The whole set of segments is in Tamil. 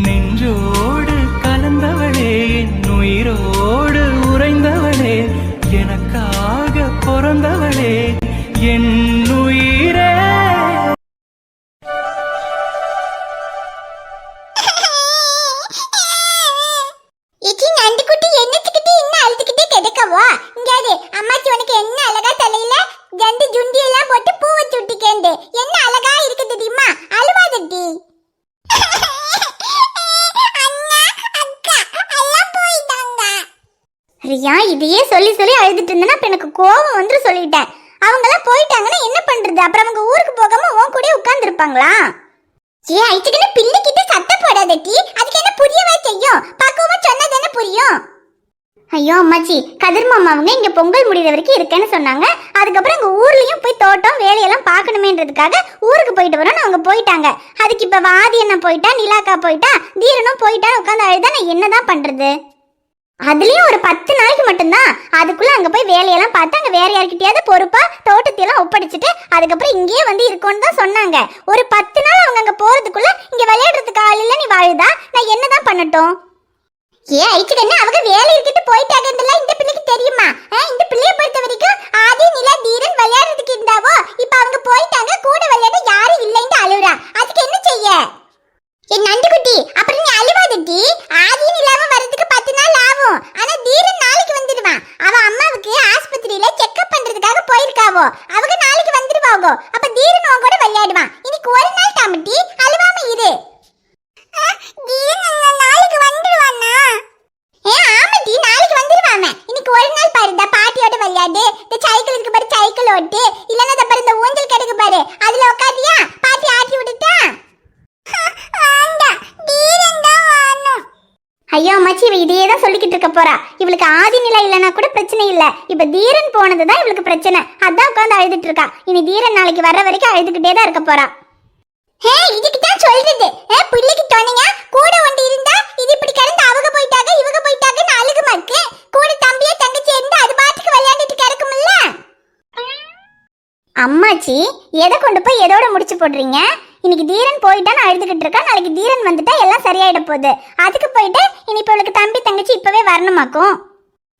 நெஞ்சோடு கலந்தவளே, என் உயிரோடு உறைந்தவளே, எனக்காக பிறந்தவளே, என் உயிரே. ரியா, இதையே சொல்லி சொல்லி அழுதுட்டு இருந்தேன்னா அப்ப எனக்கு கோபம் வந்து சொல்லிட்டேன். அவங்க எல்லாம் போயிட்டாங்கன்னா என்ன பண்றது? அப்புறம் அவங்க ஊருக்கு போகாம உன் கூட உட்கார்ந்து இருப்பாங்களா? ஏ ஐச்சுக்கிட்ட பிள்ளைகிட்ட சத்தம் போடாதட்டி, அதுக்கு என்ன புரியவே செய்யும்? பக்குவமா சொன்னதானே புரியும். ஐயோ அம்மாச்சி, கதிர் மாமா அவங்க இங்க பொங்கல் முடிகிற வரைக்கும் இருக்கேன்னு சொன்னாங்க. அதுக்கப்புறம் எங்க ஊர்லயும் போய் தோட்டம் வேலையெல்லாம் பார்க்கணுமேன்றதுக்காக ஊருக்கு போயிட்டு வரோன்னு அவங்க போயிட்டாங்க. அதுக்கு இப்ப வாதி என்ன போயிட்டா, நிலாக்கா போயிட்டா, தீரனும் போயிட்டான்னு உட்காந்து அழுதா நான் என்னதான் பண்றது? அதுலயும் ஒரு 10 நாளைக்கு மட்டும்தான். அதுக்குள்ள அங்க போய் வேலையெல்லாம் பார்த்து அங்க வேற யார்கிட்டயாவது பொறுப்பா தோட்டத்தையெல்லாம் ஒப்படைச்சிட்டு அதுக்கப்புறம் இங்கேயே வந்து இருக்கோன்னு தான் சொன்னாங்க. ஒரு 10 நாள் அவங்க அங்க போறதுக்குள்ள இங்க விளையாடுறதுக்கு ஆள் இல்ல, நீ வாழுதா? நான் என்னதான் பண்ணட்டும்? ஏ ஐச்சுக்கண்ணு, அவங்க வேலை இருக்கிட்டு போயிட்டாங்கன்றலாம் இந்த பிள்ளைக்கு தெரியுமா? இந்த பிள்ளைய பொறுத்த வரைக்கும் ஆதி நிலா தீரன் விளையாடுறதுக்கு இருந்தாவோ, இப்ப அவங்க போயிட்டாங்க, கூட விளையாட யாரும் இல்லைன்னு அழுறா. அதுக்கு என்ன செய்ய? என் நண்டுக்குட்டி, அப்புறம் நீ அழுவாதட்டி. ஆதி நிலாவும் வரதுக்கு 10 நாள் ஆகும். ஆனா தீரன் நாளைக்கு வந்துடுவான். அவ அம்மாவுக்கு ஆஸ்பத்திரியில செக்அப் பண்றதுக்காக போயிருக்காவோ, அவங்க நாளைக்கு வந்துடுவாங்க. அப்ப தீரன் உன் கூட விளையாடுவான். இன்னைக்கு ஒரு நாள் தாமட்டி, அழுவாம இரு. நாளைக்கு வந்துடுவானா? ஆமாட்டி, நாளைக்கு வந்துடுவாங்க. இன்னைக்கு ஒரு நாள் பாரு, இந்த பாட்டியோட விளையாடு, இந்த சைக்கிள் இருக்கு பாரு, சைக்கிள் ஓட்டு, இல்லன்னா இந்த பாரு இந்த ஊஞ்சல் கிடக்கு பாரு, அதுல உட்காந்தியா பாட்டி ஆட்டி விட்டுட்டா. ஐயோ அம்மாச்சி, இவ இதையே தான் சொல்லிக்கிட்டு இருக்க போறா. இவளுக்கு ஆதி நிலை இல்லைன்னா கூட பிரச்சனை இல்ல, இப்ப தீரன் போனதுதான் இவளுக்கு பிரச்சனை. அதான் உட்காந்து அழுதுட்டு இருக்கா. இனி தீரன் நாளைக்கு வர்ற வரைக்கும் அழுதுகிட்டே தான் இருக்க போறா. இதுக்கு தான் சொல்றது, பிள்ளைக்கு துணையா கூட ஒன்று இருந்தா இது இப்படி கிடந்து அவங்க போயிட்டாங்க இவங்க போயிட்டாங்கன்னு அழுகுமா இருக்கு. கூட தம்பியா தங்கச்சி இருந்தா அது பாட்டுக்கு விளையாண்டுட்டு கிடக்கும்ல. அம்மாச்சி, எதை கொண்டு போய் எதோட முடிச்சு போடுறீங்க? இன்னைக்கு தீரன் போயிட்டான்னு அழுதுகிட்டு இருக்கா, நாளைக்கு தீரன் வந்துட்டா எல்லாம் சரியாயிட போகுது. அதுக்கு போயிட்டு இனி இப்ப அவளுக்கு தம்பி தங்கச்சி இப்பவே வரணுமாக்கும்.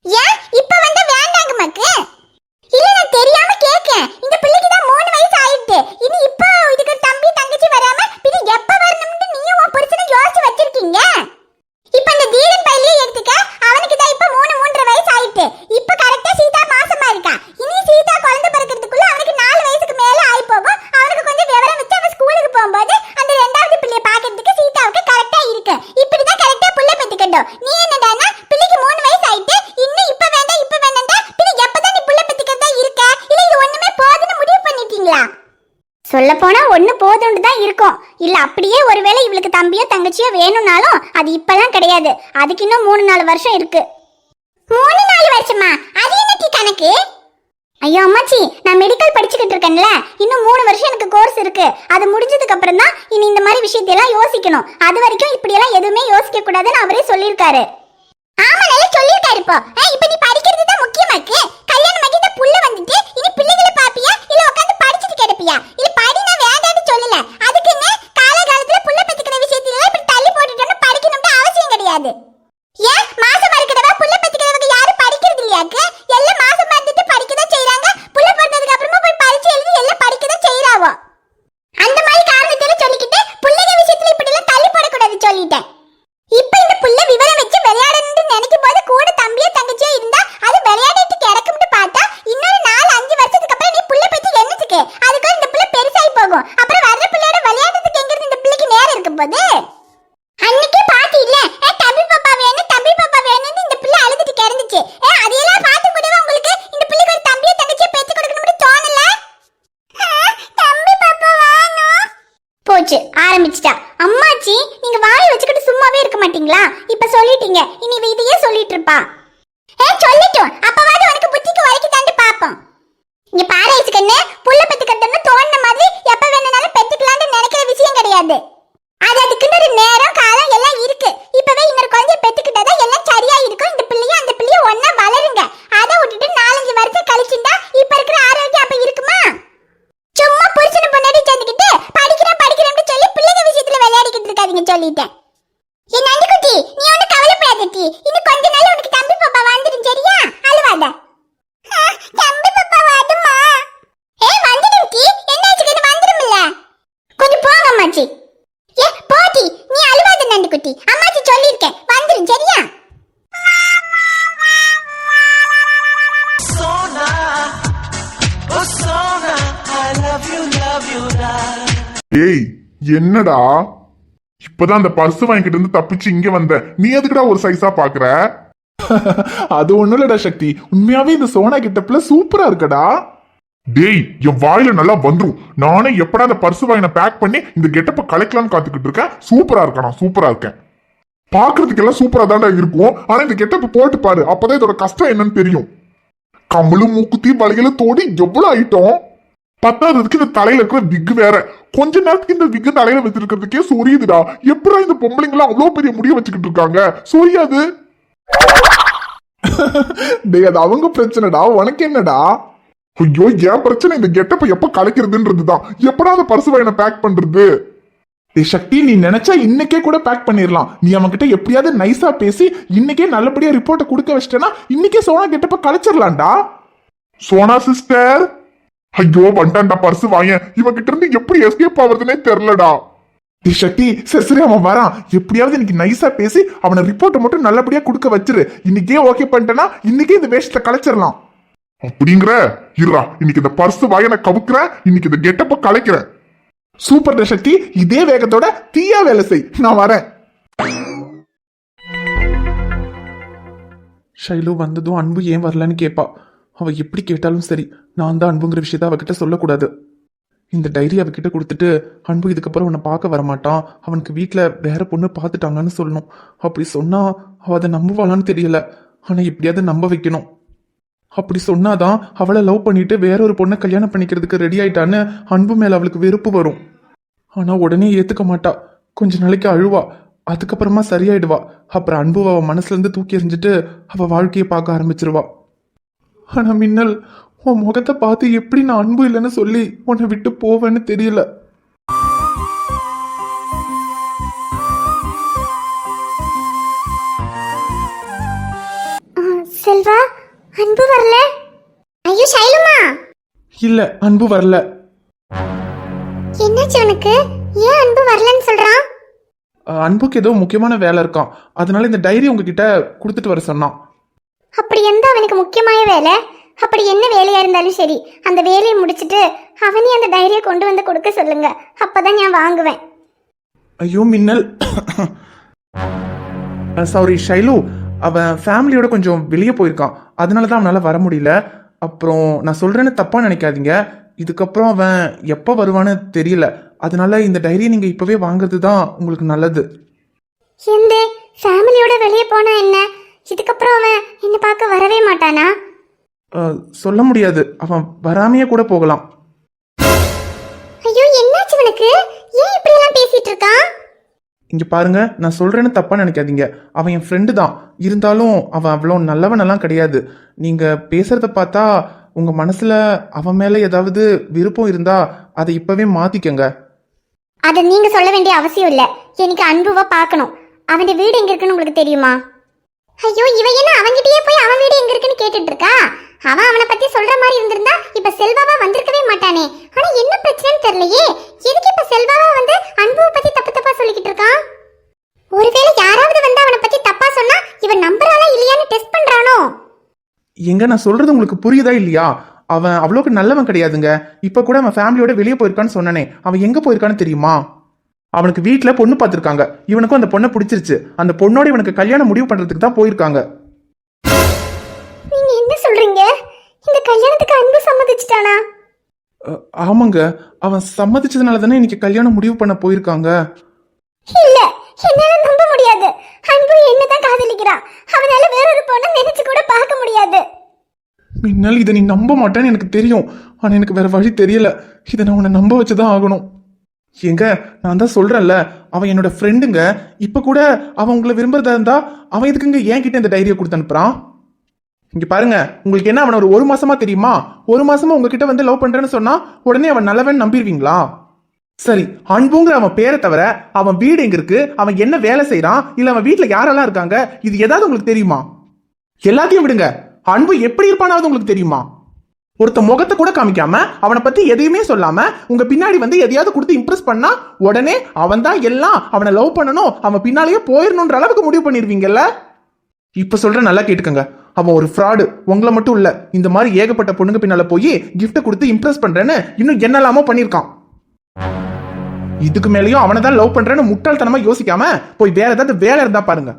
ஏன் இப்ப வந்தா வேண்டாங்க மாக்கு? இல்ல, நான் தெரியாம கேக்கேன். இந்த பிள்ளைக்கு தான் 3 வயசு ஆயிட்டு. இனி இப்ப இதுக்கு தம்பி தங்கச்சி வராம பின்ன எப்ப வரணும்னு நீயும் உன் புருஷனை யோசிச்சு வச்சிருக்கீங்க. இப்ப இந்த தீரன் பையிலே எடுத்துக்க, அவனுக்கு தான் இப்ப 3.5 வயசு ஆயிட்டு. இப்ப கரெக்டா சீதா மாசமா இருக்கா. இனி சீதா குழந்தை பிறக்கிறதுக்குள்ள அவனுக்கு 4 வயசுக்கு மேல ஆயி போகும். அவனுக்கு கொஞ்சம் விவரம் வச்சு அவன் ஸ்கூலுக்கு போகும்போது அந்த 2வது பிள்ளைய பாக்கிறதுக்கு சீதாவுக்கு கரெக்டா இருக்கு. இப்படிதான் கரெக்டா புள்ள பெத்துக்கட்டும். நீ என்னடானா பிள்ளைக்கு 3 வயசு ஆயிட்டு இன்னும் இப்ப வேண்டாம் இப்ப வேண்டாம்டா, பின்ன எப்பதான் நீ புள்ள பெத்துக்கிறதா இருக்க? இல்ல இது ஒண்ணுமே போதுன்னு முடிவு பண்ணிட்டீங்களா? சொல்ல போனா ஒண்ணு போதும்னு தான் இருக்கும். இல்ல அப்படியே ஒருவேளை இவளுக்கு தம்பியோ தங்கச்சியோ வேணும்னாலும் அது இப்பெல்லாம் கிடையாது. அதுக்கு இன்னும் 3-4 வருஷம் இருக்கு. 3-4 வருஷமா? அது என்னடி கணக்கு? ஐயோ அம்மாச்சி, நான் மெடிக்கல் படிச்சுக்கிட்டு இருக்கேன்ல, இன்னும் 3 வருஷம் எனக்கு கோர்ஸ் இருக்கு. அது முடிஞ்சதுக்கு அப்புறம் தான் இனி இந்த மாதிரி விஷயத்தையெல்லாம் யோசிக்கணும். அது வரைக்கும் இப்படியெல்லாம் எதுவுமே யோசிக்க கூடாதுன்னு அவரே சொல்லியிருக்காரு. ஆமா, நல்லா சொல்லியிருக்காரு. இப்ப நீ படிக்கிறது தான் முக்கியமாக்கு. கல்யாணம் ஆகிட்ட புள்ள வந்துட்டு இனி பிள்ளைகளை பாப்பியா இல்ல உட்காந்து படிச்சுட்டு கிடப்பியா? இல்ல படினா வேண்டான்னு சொல்லல, அதுக்குன்னு காலகாலத்துல புள்ள பெத்துக்கிற விஷயத்துல இப்படி தள்ளி போட்டுட்டோம்னு படிக்கணும்னு அவசியம் கிடையாது. ஏன் மாசமா இருக்கிறவா புள்ள பெத்துக்கிறவங்க யாரும் படிக்கிறது இல்லையாக்கு? எல்லாம் மாசமா இருந்துட்டு படிக்கதான் செய்யறாங்க. புள்ள பிறந்ததுக்கு அப்புறமா போய் பரிச்சு எழுதி எல்லாம் படிக்கதான் செய்யறாவோ. அந்த மாதிரி காரணத்துல சொல்லிக்கிட்டு பிள்ளைங்க விஷயத்துல இப்படி எல்லாம் தள்ளி போடக்கூடாது சொல்லிட்டேன். இப்ப இந்த புள்ள விவரம் வச்சு விளையாடணும்னு நினைக்கும் போது கூட தம்பியோ தங்கச்சியோ இருந்தா அது விளையாடிட்டு கிடக்கும்னு பார்த்தா இன்னொரு 4-5 வருஷத்துக்கு அப்புறம் நீ புள்ள பத்தி என்னத்துக்கு? அதுக்கு இந்த புள்ள பெருசாகி போகும். அப்புறம் வர்ற பிள்ளையோட விளையாடுறதுக்கு எங்கிறது இந்த பிள்ளைக்கு நேரம் இருக்கும் போது. அன்னைக்கே பாத்து இல்ல தம்பி பாப்பா வேணும் தம்பி பாப்பா வேணும்னு இந்த பிள்ளை அழுதுட்டு கிடந்துச்சு. அதையெல்லாம் பார்த்து கூடவே உங்களுக்கு இந்த பிள்ளைக்கு ஒரு தம்பியோ தங்கச்சியோ பெத்து கொடுக்கணும்னு தோணல? தம்பி பாப்பா வேணும். போச்சு, ஆரம்பிச்சிட்டா. அம்மாச்சி, நீங்க வாயை வச்சுக்கிட்டு சும்மாவே இருக்க மாட்டீங்களா? இப்ப சொல்லிட்டீங்க, இனி இதையே சொல்லிட்டு இருப்பா. சொல்லட்டும், அப்பவாது உனக்கு புத்திக்கு வரைக்கும் தாண்டி பாப்போம். இங்க பாரு ஐசுக்கண்ணு, புள்ள பெத்துக்கட்டணும்னு தோணுன மாதிரி எப்ப வேணும்னாலும் பெத்துக்கலாம்னு நினைக்கிற விஷயம் கிடையாது. அது அதுக்குன்னு ஒரு நேரம் காலம் எல்லாம் இருக்கு. இப்பவே இன்னொரு குழந்தைய பெத்துக்கிட்டாதான் எல்லாம் சரியா இருக்கும். இந்த பிள்ளையும் அந்த பிள்ளையும் ஒன்னா வளருங்க. அதை விட்டுட்டு 4-5 வருஷம் கழிச்சுட்டா இப்ப இருக்கிற ஆரோக்கியம் அப்ப இருக்குமா? சும்மா புருஷனை பொண்டாட்டி சேர்ந்துக்கிட்டு படிக்கிறேன்னு சொல்லி பிள்ளைங்க விஷயத்துல விளையாடிக்கிட்டு இருக்காதீங்க சொல்லிட்டேன். குட்டி, அம்மாச்சி சொல்லிருக்கேன் வந்துரும் சரியா? ஏய் என்னடா இப்பதான் அந்த பர்ஸ் வாங்கிட்டு இருந்து தப்பிச்சு இங்க வந்த, நீ எதுக்குடா ஒரு சைஸா பாக்குற? அது ஒண்ணும் இல்லடா சக்தி, உண்மையாவே இந்த சோனா கிட்டப்ல சூப்பரா இருக்கடா. டேய் என் வாயில நல்லா வந்துரும். நானே எப்படா அந்த பர்ஸ் வாங்கின பேக் பண்ணி இந்த கெட்டப்ப கலெக்டலான்னு காத்துக்கிட்டு இருக்கேன். சூப்பரா இருக்கா, சூப்பரா இருக்கேன். பாக்குறதுக்கு எல்லாம் சூப்பரா தான்டா இருக்கும். ஆனா இந்த கெட்டப்ப போட்டு பாரு, அப்பதான் இதோட கஷ்டம் என்னன்னு தெரியும். கம்மலு மூக்குத்தி வளையல தோடி எவ்வளவு ஐட்டம். பத்தாததுக்கு இந்த தலையில இருக்கிற விக் வேற. கொஞ்ச நேரத்துக்கு இந்த விக் தலையில வச்சிருக்கிறதுக்கே சொரியுதுடா. எப்படா இந்த பொம்பளைங்களா அவ்வளவு பெரிய முடிய வச்சுக்கிட்டு இருக்காங்க? சொரியாது. டேய் அது அவங்க பிரச்சனைடா, உனக்கு என்னடா? ஐயோ என் பிரச்சனை இந்த கெட்டப்ப எப்ப கலைக்கிறதுன்றதுதான். எப்படா அந்த பர்ஸ் வாங்கின பேக் பண்றது? டேய் சக்தி, நீ நினைச்சா இன்னைக்கே கூட பேக் பண்ணிடலாம். நீ அவன்கிட்ட எப்படியாவது நைஸா பேசி இன்னைக்கே நல்லபடியா ரிப்போர்ட்டை கொடுக்க வச்சிட்டேன்னா இன்னைக்கே சோனா கெட்டப்ப கலைச்சிடலாம்டா. சோனா சிஸ்டர், ஐயோ வண்டான்டா பர்ஸ் வாங்க. இவகிட்ட இருந்து எப்படி எஸ்கேப் ஆகுறதுனே தெரியலடா. டேய் சக்தி, சரி சரி அவன் வரான். எப்படியாவது இன்னைக்கு நைஸா பேசி அவனை ரிப்போர்ட்டை மட்டும் நல்லபடியா கொடுக்க வச்சிரு. இன்னைக்கே ஓகே பண்ணிட்டேன்னா இன்னைக்கே இந்த வேஷத்தை கலைச்சிடலாம். அப்படிங்கிற இருடா, இன்னைக்கு இந்த பர்ஸ் வாய நான் கவுக்குறேன். இன்னைக்கு இந்த கெட்டப்ப கலைக்கிறேன். சூப்பர் டே சக்தி, இதே வேகத்தோட தீயா வேலை செய். நான் வரேன். ஷைலு வந்ததும் அன்பு ஏன் வரலன்னு கேட்பா. அவ எப்படி கேட்டாலும் சரி, நான் தான் அன்புங்கிற விஷயத்த அவகிட்ட சொல்லக்கூடாது. இந்த டைரி அவகிட்ட கொடுத்துட்டு அன்பு இதுக்கப்புறம் உன்னை பார்க்க வரமாட்டான், அவனுக்கு வீட்டில் வேற பொண்ணு பார்த்துட்டாங்கன்னு சொல்லணும். அப்படி சொன்னா அவ அதை நம்புவாளான்னு தெரியல. ஆனா எப்படியாவது நம்ப வைக்கணும். அப்படி சொன்னாதான் அவளை லவ் பண்ணிட்டு வேற ஒரு பொண்ணை கல்யாணம் பண்ணிக்கிறதுக்கு ரெடி ஆயிட்டான்னு அன்பு மேல அவளுக்கு வெறுப்பு வரும். ஆனா உடனே ஏத்துக்க மாட்டா. கொஞ்ச நாளைக்கு அழுவா, அதுக்கப்புறமா சரியாயிடுவா. அப்புறம் அன்பு அவ மனசுல இருந்து தூக்கி எறிஞ்சிட்டு அவ வாழ்க்கையை பார்க்க ஆரம்பிச்சிருவா. ஆனா மின்னல், உன் முகத்தை பார்த்து எப்படி நான் அன்பு இல்லைன்னு சொல்லி உன்னை விட்டு போவேன்னு தெரியல. செல்வா, அன்பு வரல? ஐயோ ஷைலுமா. இல்ல, அன்பு வரல. என்னாச்சு உனக்கு? ஏன் அன்பு வரலன்னு சொல்றான்? அன்புக்கு ஏதோ முக்கியமான வேலை இருக்கான், அதனால இந்த டைரி உங்ககிட்ட கொடுத்துட்டு வர சொன்னான். அப்படி எந்த அவனுக்கு முக்கியமான வேலை? அப்படி என்ன வேலையா இருந்தாலும் சரி, அந்த வேலையை முடிச்சிட்டு அவனே அந்த டைரியை கொண்டு வந்து கொடுக்க சொல்லுங்க. அப்பதான் நான் வாங்குவேன். ஐயோ மின்னல், சாரி ஷைலு, அவன் ஃபேமிலியோட கொஞ்சம் வெளியே போயிருக்கான், அதனால தான் அவனால் வர முடியல. அப்புறம் நான் சொல்றேன்னு தப்பா நினைக்காதீங்க, இதுக்கப்புறம் அவன் எப்போ வருவான்னு தெரியல. அதனால இந்த டைரியை நீங்க இப்பவே வாங்குறது தான் உங்களுக்கு நல்லது. எந்த ஃபேமிலியோட வெளியே போனா என்ன? இதுக்கப்புறம் அவன் என்ன பார்க்க வரவே மாட்டானா? சொல்ல முடியாது, அவன் வராமையே கூட போகலாம். ஐயோ என்னாச்சு உனக்கு? ஏன் இப்படி எல்லாம் பேசிட்டு இருக்கான்? இங்க பாருங்க, நான் சொல்றேன்னு தப்பா நினைக்காதீங்க, அவன் என் ஃப்ரெண்டு தான். இருந்தாலும் அவன் அவ்வளோ நல்லவனெல்லாம் கிடையாது. நீங்க பேசுறத பார்த்தா உங்க மனசுல அவன் மேல ஏதாவது விருப்பம் இருந்தா அதை இப்பவே மாத்திக்கங்க. அதை நீங்க சொல்ல வேண்டிய அவசியம் இல்ல. எனக்கு அன்புவா பார்க்கணும். அவன் வீடு எங்க இருக்குன்னு உங்களுக்கு தெரியுமா? ஐயோ இவ என்ன அவன்கிட்டயே போய் அவன் வீடு எங்க இருக்குன்னு கேட்டுட்டு இருக்கா? அவன் அவனை பத்தி சொல்ற மாதிரி இருந்திருந்தா இப்ப செல்வாவா வந்திருக்கவே மாட்டானே. ஆனா என்ன பிரச்சனைன்னு தெரியலையே, எதுக்கு இப்ப செல்வாவா வந்து அன்புவை பத்தி தப்பு தப்பா சொல்லிக்கிட்டு இருக்கான்? ஒருவேளை யாராவது வந்து அவனை பத்தி தப்பா சொன்னா இவன் நம்புறானா இல்லையான்னு டெஸ்ட் பண்றானோ? எங்க நான் சொல்றது உங்களுக்கு புரியுதா இல்லையா? அவன் அவ்வளோக்கு நல்லவன் கிடையாதுங்க. இப்ப கூட அவன் ஃபேமிலியோட வெளியே போயிருக்கான்னு சொன்னானே, அவன் எங்க போயிருக்கான்னு தெரியுமா? அவனுக்கு வீட்டுல பொண்ணு பார்த்திருக்காங்க, இவனுக்கும் அந்த பொண்ணை பிடிச்சிருச்சு. அந்த பொண்ணோட இவனுக்கு கல்யாணம் முடிவு பண்றதுக்கு தான் போயிருக்காங்க. நீங்க என்ன சொல்றீங்க? இந்த கல்யாணத்துக்கு அன்பு சம்மதிச்சிட்டானா? ஆமாங்க, அவன் சம்மதிச்சதுனால தானே இன்னைக்கு கல்யாணம் முடிவு பண்ண போயிருக்காங்க. இல்ல, என்னால நம்ப முடியாது. அன்பு என்னதான் காதலிக்கிறான், அவனால வேறொரு பொண்ணை நினைச்சு கூட பார்க்க முடியாது. மின்னல், இதை நீ நம்ப மாட்டேன்னு எனக்கு தெரியும், ஆனா எனக்கு வேற வழி தெரியல. இதை நான் உன்னை நம்ப வச்சுதான் ஆகணும். ஏங்க, நான் தான் சொல்றேன்ல, அவன் என்னோட ஃப்ரெண்டுங்க. இப்ப கூட அவன் உங்களை விரும்புறதா இருந்தா அவன் எதுக்குங்க என் கிட்ட இந்த டைரியை கொடுத்து அனுப்புறான்? இங்க பாருங்க, உங்களுக்கு என்ன அவன் ஒரு மாசமா தெரியுமா? ஒரு மாசமா உங்ககிட்ட வந்து லவ் பண்றேன்னு சொன்னா உடனே அவன் நல்லவன் நம்பிடுவீங்களா? சரி, அன்புங்கிற அவன் பேரை தவிர அவன் வீடு எங்க இருக்கு, அவன் என்ன வேலை செய்யறான், இல்ல அவன் வீட்டுல யாரெல்லாம் இருக்காங்க, இது ஏதாவது உங்களுக்கு தெரியுமா? எல்லாத்தையும் விடுங்க, அன்பு எப்படி இருப்பானாவது உங்களுக்கு தெரியுமா? ஒருத்த முகத்தை கூட காமிக்காம அவனை பத்தி எதையுமே சொல்லாம உங்க பின்னாடி வந்து எதையாவது கொடுத்து இம்ப்ரெஸ் பண்ணா உடனே அவன் தான் எல்லாம், அவனை லவ் பண்ணணும், அவன் பின்னாலேயே போயிடணுன்ற அளவுக்கு முடிவு பண்ணிருவீங்கல்ல. இப்ப சொல்ற நல்லா கேட்டுக்கங்க, அவன் ஒரு ஃப்ராடு. உங்களை மட்டும் இல்ல, இந்த மாதிரி ஏகப்பட்ட பொண்ணுங்க பின்னால போய் கிஃப்ட கொடுத்து இம்ப்ரெஸ் பண்றேன்னு இன்னும் என்னெல்லாமோ பண்ணிருக்கான். இதுக்கு மேலேயும் அவனை தான் லவ் பண்றேன்னு முட்டாள்தனமா யோசிக்காம போய் வேற ஏதாவது வேலை இருந்தா பாருங்க.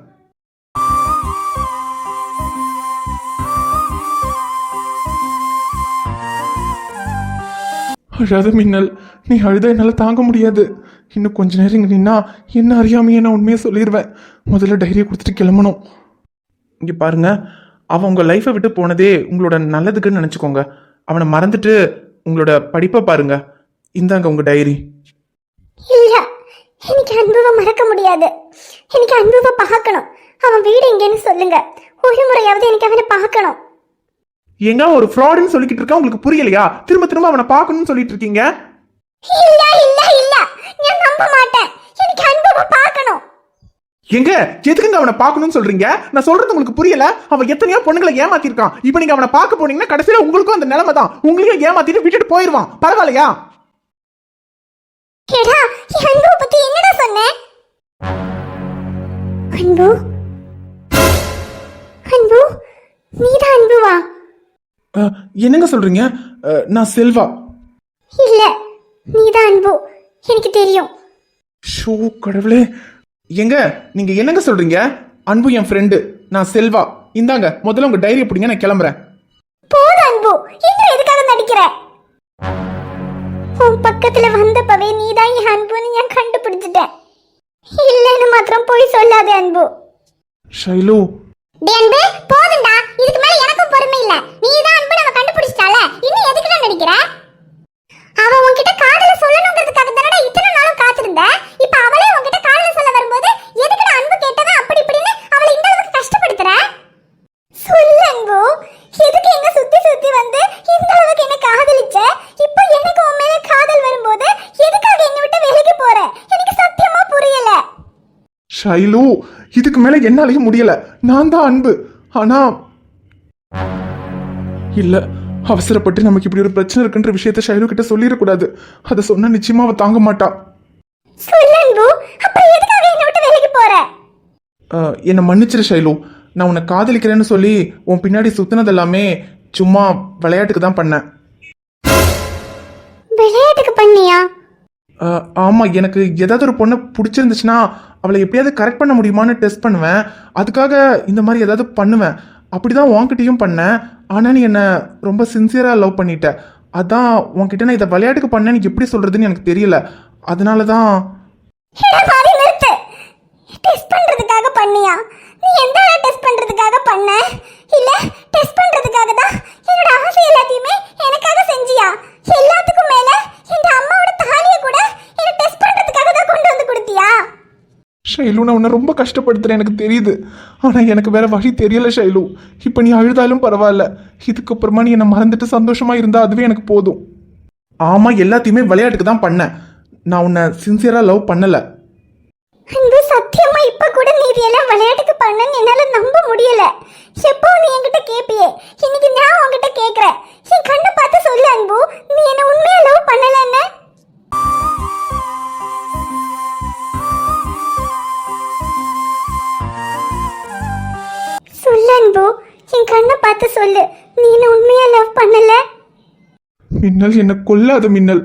அழாத மின்னல், நீ அழுத என்னால தாங்க முடியாது. இன்னும் கொஞ்ச நேரம் இங்க நின்னா என்ன அறியாமையே நான் உண்மையை சொல்லிடுவேன். முதல்ல டைரியை கொடுத்துட்டு கிளம்பணும். இங்க பாருங்க, அவன் உங்க லைஃபை விட்டு போனதே உங்களோட நல்லதுக்குன்னு நினைச்சுக்கோங்க. அவனை மறந்துட்டு உங்களோட படிப்பை பாருங்க. இந்தாங்க உங்க டைரி. இல்ல, எனக்கு அன்புவை மறக்க முடியாது. எனக்கு அன்புவை பார்க்கணும். அவன் வீடு எங்கன்னு சொல்லுங்க. ஒரு முறையாவது எனக்கு அவனை பார்க்கணும். எங்க ஒரு ஃப்ராடுன்னு சொல்லிக்கிட்டு இருக்கா, உங்களுக்கு புரியலையா? திரும்ப திரும்ப அவனை பார்க்கணும்னு சொல்லிட்டு இருக்கீங்க. இல்ல இல்ல இல்ல, நான் நம்ப மாட்டேன். எனக்கு அன்புவை பார்க்கணும். எங்க எதுக்குங்க அவனை பார்க்கணும்னு சொல்றீங்க? நான் சொல்றது உங்களுக்கு புரியல? அவன் எத்தனையோ பொண்ணுங்களை ஏமாத்திருக்கான். இப்போ நீங்க அவனை பார்க்க போனீங்கன்னா கடைசியில உங்களுக்கும் அந்த நிலைமை தான். உங்களையும் ஏமாத்திட்டு விட்டுட்டு போயிடுவான். பரவாயில்லையா? கேடா, அன்பு பத்தி என்னடா சொன்ன? அன்பு அன்பு, நீதான் அன்புவா? என்னங்க சொல்றீங்க? நான் செல்வா. இல்ல, நீதான் அன்பு, எனக்கு தெரியும். ஷோ கடவுளே, எங்க நீங்க என்னங்க சொல்றீங்க? அன்பு என் ஃப்ரெண்டு, நான் செல்வா. இந்தாங்க முதல்ல உங்க டைரி பிடிங்க, நான் கிளம்புறேன். போது அன்பு, இன்னும் எதுக்காக நடிக்கிற? உன் பக்கத்துல வந்தப்பவே நீதான் என் அன்புன்னு நான் கண்டுபிடிச்சிட்டேன். இல்லன்னு மாத்திரம் போய் சொல்லாதே அன்பு. ஷைலு, அன்பு போதும்டா, இதுக்கு மேல எனக்கும் பொறுமை இல்ல. நீதான் அன்பு நம்ம கண்டுபிடிச்சிட்டால, இன்னும் எதுக்குடா நடிக்கிற? அவ உன்கிட்ட காதல சொல்லணும்ங்கிறதுக்காக தானடா இத்தனை நாளும் காத்திருந்த. இப்ப அவளே உன்கிட்ட காதல சொல்ல வரும்போது எதுக்குடா அன்பு கேட்டவன் அப்படி இப்படின்னு அவளை இந்த அளவுக்கு கஷ்டப்படுத்துற? சொல்லு அன்பு, எதுக்கு எங்க சுத்தி சுத்தி வந்து இந்த அளவுக்கு என்ன காதலிச்ச? இப்போ எனக்கு உன் மேல காதல் வரும்போது எதுக்காக என்ன விட்டு விலகி போற? எனக்கு சத்தியமா புரியல. ஷைலு, இதுக்கு மேல என்னாலையும் முடியல. நான் தான் அன்பு. ஆனா இல்ல, அவசரப்பட்டு நமக்கு இப்படி ஒரு பிரச்சனை இருக்குன்ற விஷயத்த ஷைலு கிட்ட சொல்லிடக்கூடாது. அதை சொன்னா நிச்சயமா அவ தாங்க மாட்டா. சொல்லு அன்பு, அப்புறம் எதுக்காக என்ன விட்டு விலகி போற? என்னை மன்னிச்சிரு ஷைலு. நான் உன்னை காதலிக்கிறேன்னு சொல்லி உன் பின்னாடி சுத்தினது எல்லாமே சும்மா விளையாட்டுக்கு தான் பண்ணேன். விளையாட்டுக்கு பண்ணியா? ஆமா, எனக்கு ஏதாவது ஒரு பொண்ணை பிடிச்சிருந்துச்சுன்னா அவளை எப்படியாவது கரெக்ட் பண்ண முடியுமான்னு டெஸ்ட் பண்ணுவேன். அதுக்காக இந்த மாதிரி ஏதாவது பண்ணுவேன். அப்படிதான் உன்கிட்டயும் பண்ணேன். ஆனா நீ என்ன ரொம்ப சின்சியரா லவ் பண்ணிட்ட. அதான் உன்கிட்ட நான் இதை விளையாட்டுக்கு பண்ணேன்னு எப்படி சொல்றதுன்னு எனக்கு தெரியல. அதனாலதான். டெஸ்ட் பண்றதுக்காக பண்ணியா? நீ எந்த டெஸ்ட் பண்றதுக்காக பண்ண? இல்ல டெஸ்ட் பண்றதுக்காக தான் என்னோட ஆசை எல்லாத்தையுமே எனக்காக செஞ்சியா? எல்லாத்துக்கும் மேல இந்த அம்மாவோட தாலியை கூட என்ன டெஸ்ட் பண்றதுக்காக தான் கொண்டு வந்து கொடுத்தியா? ஷைலு, நான் உன்னை ரொம்ப கஷ்டப்படுத்துறேன், எனக்கு தெரியுது. ஆனா எனக்கு வேற வழி தெரியல ஷைலு. இப்ப நீ அழுதாலும் பரவாயில்ல. இதுக்கப்புறமா நீ என்னை மறந்துட்டு சந்தோஷமா இருந்தா அதுவே எனக்கு போதும். ஆமா, எல்லாத்தையுமே விளையாட்டுக்கு தான் பண்ணேன். நான் உன்னை சின்சியரா லவ் பண்ணல. அன்பு, சத்தியமா இப்ப கூட நீ இதெல்லாம் விளையாட்டுக்கு பண்ணன்னு என்னால நம்ப முடியல. எப்போ நீ என்கிட்ட கேப்பியே, இன்னைக்கு நான் உன்கிட்ட கேக்குறேன். என் கண்ணை பார்த்து சொல்லு அன்பு, நீ என்ன உண்மையா லவ் பண்ணலன்னு? சொல்லு அன்பு, என் கண்ணை பார்த்து சொல்லு, நீ என்ன உண்மையா லவ் பண்ணல? மின்னல், என்ன கொல்லாத மின்னல்.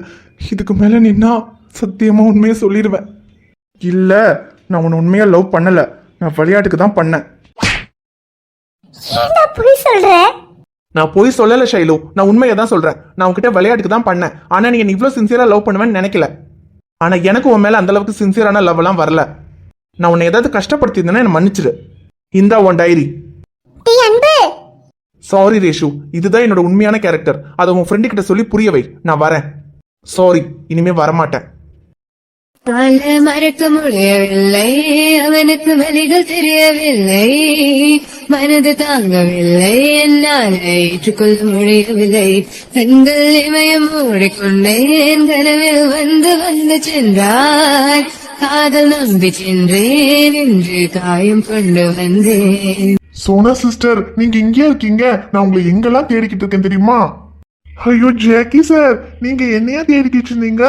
இதுக்கு மேல நின்னா சத்தியமா உண்மையை சொல்லிடுவேன். இல்ல, நான் உன்னை உண்மையா லவ் பண்ணல. நான் விளையாட்டுக்கு தான் பண்ணேன். ஏன்டா போய் சொல்ற? நான் போய் சொல்லல ஷைலு, நான் உண்மையை தான் சொல்றேன். நான் உன்கிட்ட விளையாட்டுக்கு தான் பண்ணேன். ஆனா நீ என்ன இவ்வளவு சின்சியரா லவ் பண்ணுவேன்னு நினைக்கல. ஆனா எனக்கு உன் மேல அந்த அளவுக்கு சின்சியரான லவ் எல்லாம் வரல. நான் உன்னை ஏதாவது கஷ்டப்படுத்திருந்தேன்னா என்ன மன்னிச்சிரு. இந்தா உன் டைரி. அன்பு, சாரி ரேஷு, இதுதான் என்னோட உண்மையான கேரக்டர். அதை உன் ஃப்ரெண்டு கிட்ட சொல்லி புரிய வை. நான் வரேன். சாரி, இனிமே வரமாட்டேன். மறக்க முடியவில்லை, அவனுக்கு வழிகள் தெரியவில்லை, மனது தாங்கவில்லை, என்னால் ஏற்றுக்கொள்ள முடியவில்லை. கண்கள் இமயம் மூடிக்கொண்டேன், கனவில் வந்து வந்து சென்றாய், காதல் நம்பி சென்றேன், என்று காயம் கொண்டு வந்தேன். சோனா சிஸ்டர், நீங்க இங்கே இருக்கீங்க. நான் உங்களை எங்கெல்லாம் தேடிக்கிட்டு இருக்கேன் தெரியுமா? ஐயோ ஜாக்கி சார், நீங்க என்னையா தேடிக்கிட்டு இருந்தீங்க?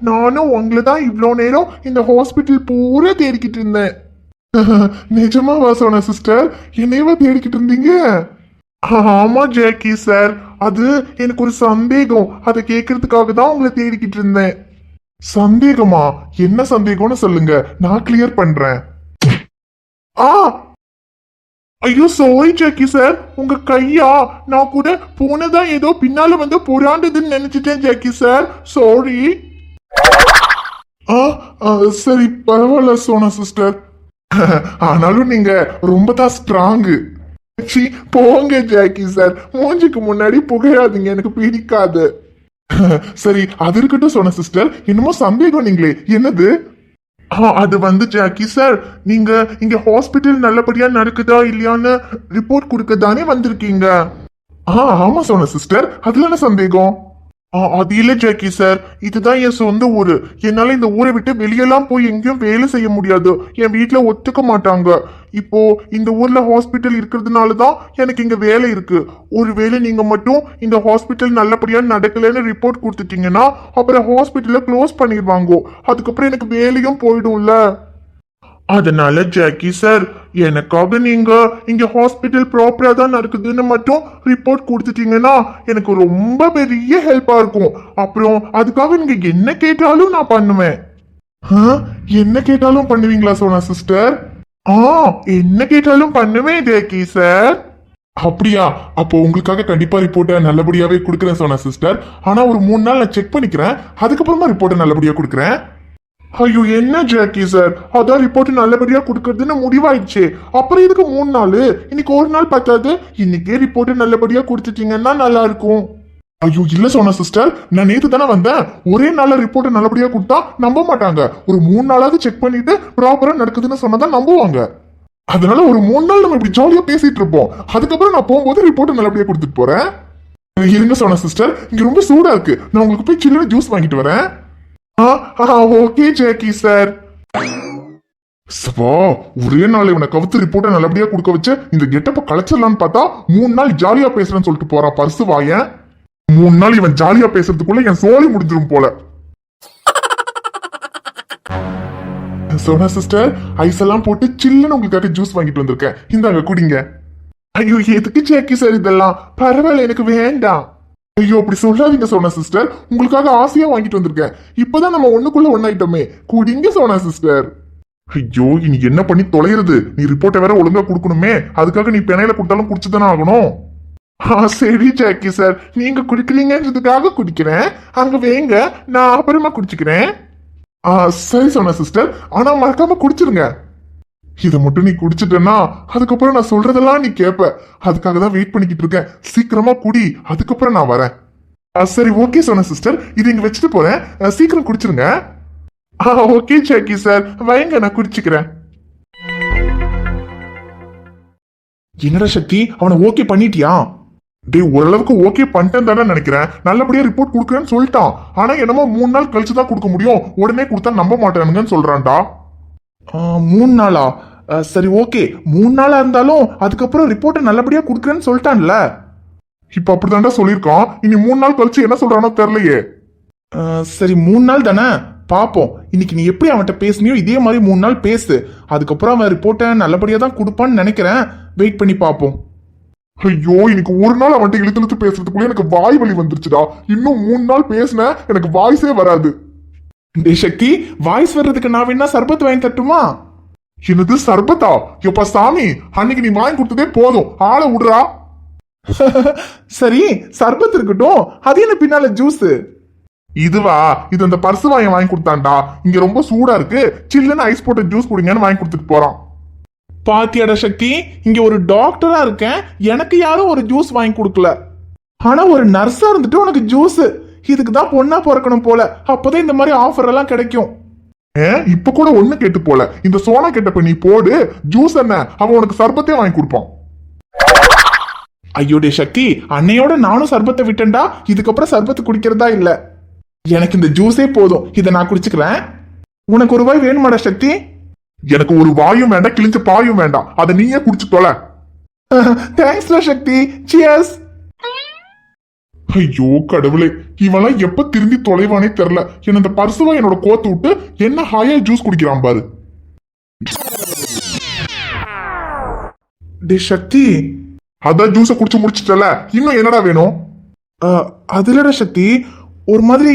நானும் உங்களை தான் இவ்வளோ நேரம் இந்த ஹாஸ்பிட்டல் பூரா தேடிக்கிட்டு இருந்தேன். நிஜமாவா சோனா சிஸ்டர்? என்னையவா தேடிக்கிட்டு இருந்தீங்க? ஆமா ஜாக்கி சார், அது எனக்கு ஒரு சந்தேகம், அதை கேட்கறதுக்காக தான் உங்களை தேடிக்கிட்டு இருந்தேன். சந்தேகமா? என்ன சந்தேகம்னு சொல்லுங்க, நான் கிளியர் பண்றேன். ஆ ஐயோ சாரி ஜாக்கி சார், உங்க கையா? நான் கூட போனதா ஏதோ பின்னால வந்து புறாண்டதுன்னு நினைச்சிட்டேன் ஜாக்கி சார், சாரி. சரி பரவாயில்ல சோனா சிஸ்டர். ஆனாலும் நீங்க ரொம்ப தான் ஸ்ட்ராங்கு. போங்க ஜாக்கி சார், மூஞ்சிக்கு முன்னாடி புகையாதீங்க, எனக்கு பிடிக்காது. சரி அது இருக்கட்டும் சோனா சிஸ்டர், என்னமோ சந்தேகம் நீங்களே, என்னது? அது வந்து ஜாக்கி சார், நீங்க இங்க ஹாஸ்பிட்டல் நல்லபடியா நடக்குதா இல்லையான்னு ரிப்போர்ட் கொடுக்க தானே வந்திருக்கீங்க? ஆமா சோனா சிஸ்டர், அதுல என்ன சந்தேகம்? அது இல்ல ஜாக்கி சார், இதுதான் என் சொந்த ஊரு. என்னால இந்த ஊரை விட்டு வெளியெல்லாம் போய் எங்கேயும் வேலை செய்ய முடியாது, என் வீட்டுல ஒத்துக்க மாட்டாங்க. இப்போ இந்த ஊர்ல ஹாஸ்பிட்டல் இருக்கிறதுனால தான் எனக்கு இங்க வேலை இருக்கு. ஒருவேளை நீங்க மட்டும் இந்த ஹாஸ்பிட்டல் நல்லபடியா நடக்கலன்னு ரிப்போர்ட் கொடுத்துட்டீங்கன்னா அப்புறம் ஹாஸ்பிட்டலை க்ளோஸ் பண்ணிடுவாங்க, அதுக்கப்புறம் எனக்கு வேலையும் போயிடும்ல. அதனால ஜாக்கி சார், எனக்காக நீங்க இங்க ஹாஸ்பிட்டல் ப்ராப்பரா தான் நடக்குதுன்னு மட்டும் ரிப்போர்ட் கொடுத்துட்டீங்கன்னா எனக்கு ரொம்ப பெரிய ஹெல்ப்பா இருக்கும். அப்புறம் அதுக்காக நீங்க என்ன கேட்டாலும் நான் பண்ணுவேன். என்ன கேட்டாலும் பண்ணுவீங்களா சோனா சிஸ்டர்? என்ன கேட்டாலும் பண்ணுவேன் ஜாக்கி சார். அப்படியா? அப்போ உங்களுக்காக கண்டிப்பா ரிப்போர்ட்டை நல்லபடியாவே கொடுக்குறேன் சோனா சிஸ்டர். ஆனா ஒரு 3 நாள் நான் செக் பண்ணிக்கிறேன், அதுக்கப்புறமா ரிப்போர்ட்டை நல்லபடியா கொடுக்குறேன். ஐயோ என்ன ஜாக்கி சார், அதான் ரிப்போர்ட் நல்லபடியா கொடுக்கறதுன்னு முடிவாயிடுச்சு, அப்புறம் இதுக்கு 3 நாள்? இன்னைக்கு ஒரு நாள் பத்தாது, இன்னைக்கே ரிப்போர்ட் நல்லபடியா கொடுத்துட்டீங்கன்னா நல்லா இருக்கும். ஐயோ இல்ல சோனா சிஸ்டர், நான் நேத்து தானே வந்தேன், ஒரே நாள்ல ரிப்போர்ட் நல்லபடியா கொடுத்தா நம்ப மாட்டாங்க. ஒரு 3 நாளாவது செக் பண்ணிட்டு ப்ராப்பரா நடக்குதுன்னு சொன்னதான் நம்புவாங்க. அதனால ஒரு 3 நாள் நம்ம இப்படி ஜாலியா பேசிட்டு இருப்போம், அதுக்கப்புறம் நான் போகும்போது ரிப்போர்ட் நல்லபடியா கொடுத்துட்டு போறேன். இருங்க சோனா சிஸ்டர், இங்க ரொம்ப சூடா இருக்கு, நான் உங்களுக்கு போய் சில்லுன்னு ஜூஸ் வாங்கிட்டு வரேன். Okay Jackie sir. ஒரே நாள் இவனை கவுத்து ரிப்போர்ட்டை நல்லபடியா கொடுக்க வச்சு இந்த கெட்டப்ப கலைச்சிடலான்னு பார்த்தா 3 நாள் ஜாலியா பேசுறேன்னு சொல்லிட்டு போறான் பர்சு வாயன். 3 நாள் இவன் ஜாலியா பேசுறதுக்குள்ள என் சோழி முடிஞ்சிரும் போல. சோனா சிஸ்டர், ஐஸ் எல்லாம் போட்டு சில்லுன்னு உங்களுக்காக ஜூஸ் வாங்கிட்டு வந்திருக்கேன், இந்தாங்க குடிங்க. ஐயோ எதுக்கு ஜாக்கி சார் இதெல்லாம்? பரவாயில்ல எனக்கு வேண்டாம். ஐயோ அப்படி சொல்லாதீங்க சோனா சிஸ்டர், உங்களுக்காக ஆசையா வாங்கிட்டு வந்திருக்கேன், இப்பதான் நம்ம ஒண்ணுக்குள்ள ஒண்ணாயிட்டோமே, குடிங்க சோனா சிஸ்டர். ஐயோ இனி என்ன பண்ணி தொலைகிறது? நீ ரிப்போர்ட்டை வேற ஒழுங்கா கொடுக்கணுமே, அதுக்காக நீ பெனையில கொடுத்தாலும் குடிச்சுதானே ஆகணும். சரி ஜாக்கி சார், நீங்க குடிக்கிறீங்கன்றதுக்காக குடிக்கிறேன், அங்க வேங்க, நான் அப்புறமா குடிச்சுக்கிறேன். சரி சோனா சிஸ்டர், ஆனா மறக்காம குடிச்சிருங்க. இதை மட்டும் நீ குடிச்சிட்டேன்னா அதுக்கப்புறம் நான் சொல்றதெல்லாம் நீ கேப்ப, அதுக்காக தான் வெயிட் பண்ணிக்கிட்டு இருக்கேன், சீக்கிரமா குடி, அதுக்கப்புறம் நான் வரேன். சரி ஓகே சோனா சிஸ்டர், இது இங்க வச்சுட்டு போறேன், சீக்கிரம் குடிச்சிருங்க. ஓகே ஜாக்கி சார், வைங்க நான் குடிச்சுக்கிறேன். என்னடா சக்தி, அவனை ஓகே பண்ணிட்டியா? டேய் ஓரளவுக்கு ஓகே பண்ணிட்டேன் தானே நினைக்கிறேன், நல்லபடியா ரிப்போர்ட் கொடுக்குறேன்னு சொல்லிட்டான். ஆனா என்னமோ 3 நாள் கழிச்சு தான் கொடுக்க முடியும், உடனே கொடுத்தா நம்ப மாட்டானுங்கன்னு சொல்றான்டா. 3 நாளா? சரி ஓகே, 3 நாளா இருந்தாலும் அதுக்கப்புறம் ரிப்போர்ட்டை நல்லபடியா கொடுக்குறேன்னு சொல்லிட்டான்ல. இப்ப அப்படிதான்டா சொல்லியிருக்கான், இனி 3 நாள் கழிச்சு என்ன சொல்றானோ தெரியலையே. சரி 3 நாள் தானே பாப்போம், இன்னைக்கு நீ எப்படி அவன்கிட்ட பேசுனியோ இதே மாதிரி 3 நாள் பேசு, அதுக்கப்புறம் அவன் ரிப்போர்ட்டை நல்லபடியா தான் கொடுப்பான்னு நினைக்கிறேன், வெயிட் பண்ணி பாப்போம். ஐயோ இன்னைக்கு ஒரு நாள் அவன்கிட்ட இழுத்து இழுத்து பேசுறதுக்குள்ளே எனக்கு வாய் வலி வந்துருச்சுடா, இன்னும் 3 நாள் பேசின எனக்கு வாய்ஸே வராது. டே சக்தி, வாய்ஸ் வர்றதுக்கு நான் வேணா சர்பத் வாங்கி தட்டுமா? என்னது சர்பத்தா? எப்பா சாமி, அன்னைக்கு நீ வாங்கி கொடுத்ததே போதும், ஆளை விடுறா. சரி சர்பத் இருக்கட்டும், அது என்ன பின்னால ஜூஸ்? இதுவா? இது அந்த பர்சு வாங்கி கொடுத்தான்டா, இங்க ரொம்ப சூடா இருக்கு, சில்லுன்னு ஐஸ் போட்ட ஜூஸ் குடிங்கன்னு வாங்கி கொடுத்துட்டு போறான். பாத்தியாடா சக்தி, இங்க ஒரு டாக்டரா இருக்கேன், எனக்கு யாரும் ஒரு ஜூஸ் வாங்கி கொடுக்கல, ஆனா ஒரு நர்ஸா இருந்துட்டு உனக்கு ஜூஸ், இதுக்கு தான் பொண்ணா பிறக்கணும் போல, அப்பதான் இந்த மாதிரி ஆஃபர் எல்லாம் கிடைக்கும். இப்ப கூட ஒண்ணு கேட்டு போல, இந்த சோனா கேட்டப்ப நீ போடு ஜூஸ், என்ன அவன் உனக்கு சர்பத்தே வாங்கி கொடுப்பான். ஐயோ டே சக்தி, அன்னையோட நானும் சர்பத்தை விட்டேன்டா, இதுக்கப்புறம் சர்பத்து குடிக்கிறதா இல்ல, எனக்கு இந்த ஜூஸே போதும், இதை நான் குடிச்சுக்கிறேன். உனக்கு ஒரு வாய் வேணுமாடா சக்தி? எனக்கு ஒரு வாயும் வேண்டாம், கிழிஞ்ச பாயும் வேண்டாம், அதை நீயே குடிச்சு தொலை. தேங்க்ஸ்டா சக்தி, சியர்ஸ். ஐயோ கடவுளே, இவெல்லாம் எப்ப திரும்பி தொலைவானே தெரியல. என்ன இந்த பர்சுவா என்னோட கோத்து விட்டு என்ன ஹாயா ஜூஸ் குடிக்கிறான் பாரு. டே சக்தி, அதான் ஜூஸை குடிச்சு முடிச்சிட்டல, இன்னும் என்னடா வேணும்? அதுலடா சக்தி, ஒரு மாதிரி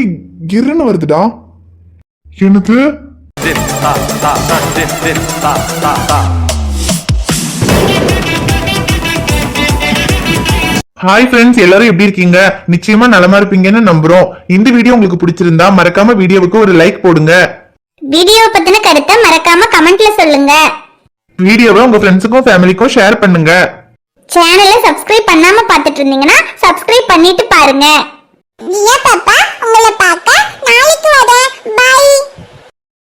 கிர்ன்னு வருதுடா. என்னது? ஹாய் ஃப்ரெண்ட்ஸ், எல்லாரும் எப்படி இருக்கீங்க? நிச்சயமா நலமா இருப்பீங்கன்னு நம்புறோம். இந்த வீடியோ உங்களுக்கு பிடிச்சிருந்தா மறக்காம வீடியோவுக்கு ஒரு லைக் போடுங்க. வீடியோ பத்தின கருத்தை மறக்காம கமெண்ட்ல சொல்லுங்க. வீடியோவை உங்க ஃப்ரெண்ட்ஸுக்கும் ஃபேமிலிக்கும் ஷேர் பண்ணுங்க. சேனலை சப்ஸ்கிரைப் பண்ணாம பார்த்துட்டு இருந்தீங்கன்னா சப்ஸ்கிரைப் பண்ணிட்டு பாருங்க. பாப்பா, உங்களை பார்க்க நாளைக்கு வரேன். பை.